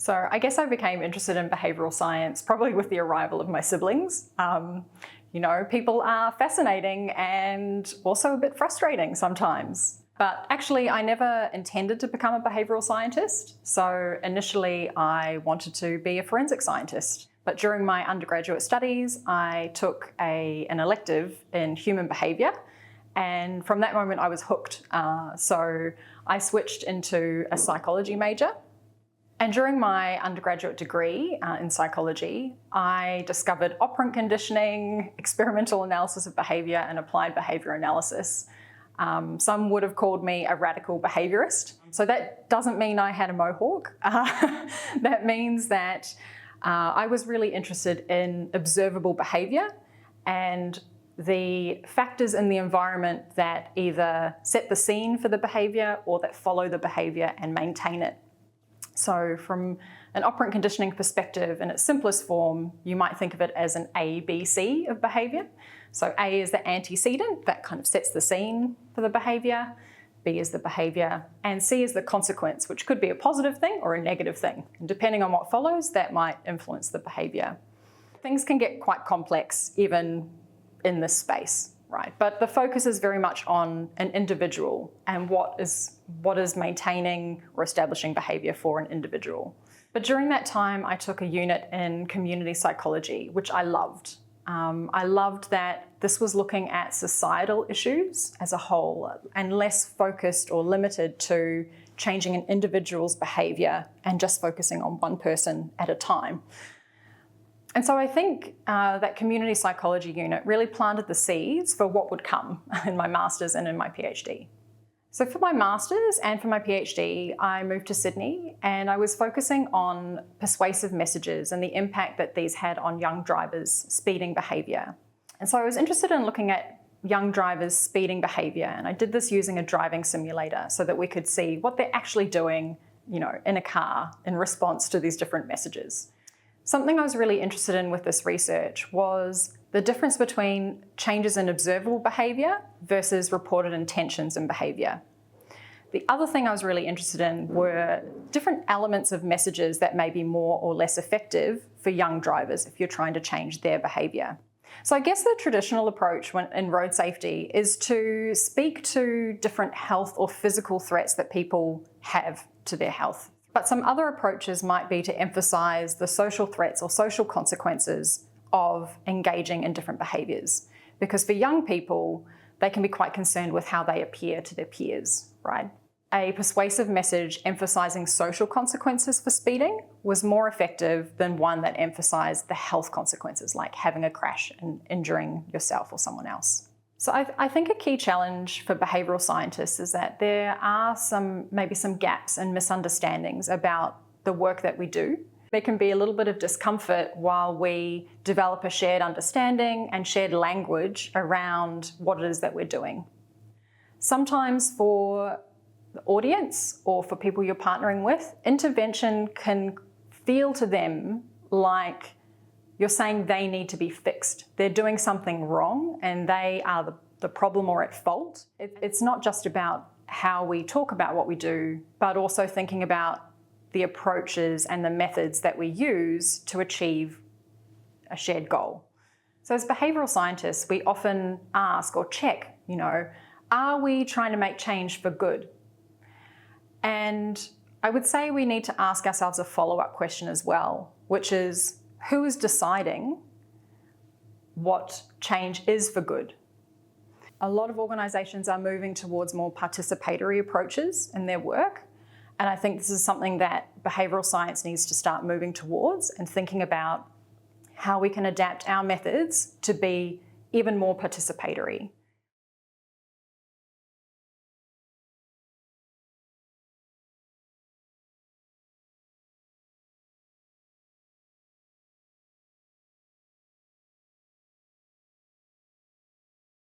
So I guess I became interested in behavioural science probably with the arrival of my siblings. People are fascinating and also a bit frustrating sometimes. But actually, I never intended to become a behavioural scientist. So initially, I wanted to be a forensic scientist. But during my undergraduate studies, I took an elective in human behaviour. And from that moment, I was hooked. So I switched into a psychology major. And during my undergraduate degree in psychology, I discovered operant conditioning, experimental analysis of behaviour, and applied behaviour analysis. Some would have called me a radical behaviourist. So that doesn't mean I had a mohawk. That means that I was really interested in observable behaviour and the factors in the environment that either set the scene for the behaviour or that follow the behaviour and maintain it. So from an operant conditioning perspective, in its simplest form, you might think of it as an ABC of behaviour. So A is the antecedent, that kind of sets the scene for the behaviour. B is the behaviour, and C is the consequence, which could be a positive thing or a negative thing. And depending on what follows, that might influence the behaviour. Things can get quite complex even in this space, right? But the focus is very much on an individual and what is maintaining or establishing behaviour for an individual. But during that time, I took a unit in community psychology, which I loved. I loved that this was looking at societal issues as a whole and less focused or limited to changing an individual's behaviour and just focusing on one person at a time. And so I think that community psychology unit really planted the seeds for what would come in my master's and in my PhD. So for my master's and for my PhD, I moved to Sydney and I was focusing on persuasive messages and the impact that these had on young drivers' speeding behaviour. And so I was interested in looking at young drivers' speeding behaviour, and I did this using a driving simulator so that we could see what they're actually doing, in a car in response to these different messages. Something I was really interested in with this research was the difference between changes in observable behaviour versus reported intentions in behaviour. The other thing I was really interested in were different elements of messages that may be more or less effective for young drivers if you're trying to change their behaviour. So I guess the traditional approach in road safety is to speak to different health or physical threats that people have to their health. But some other approaches might be to emphasise the social threats or social consequences of engaging in different behaviours. Because for young people, they can be quite concerned with how they appear to their peers, right? A persuasive message emphasising social consequences for speeding was more effective than one that emphasised the health consequences, like having a crash and injuring yourself or someone else. So I think a key challenge for behavioural scientists is that there are maybe some gaps and misunderstandings about the work that we do. There can be a little bit of discomfort while we develop a shared understanding and shared language around what it is that we're doing. Sometimes for the audience or for people you're partnering with, intervention can feel to them like you're saying they need to be fixed. They're doing something wrong and they are the problem or at fault. It's not just about how we talk about what we do, but also thinking about the approaches and the methods that we use to achieve a shared goal. So as behavioural scientists, we often ask or check, are we trying to make change for good? And I would say we need to ask ourselves a follow-up question as well, which is, who is deciding what change is for good? A lot of organisations are moving towards more participatory approaches in their work. And I think this is something that behavioural science needs to start moving towards and thinking about how we can adapt our methods to be even more participatory.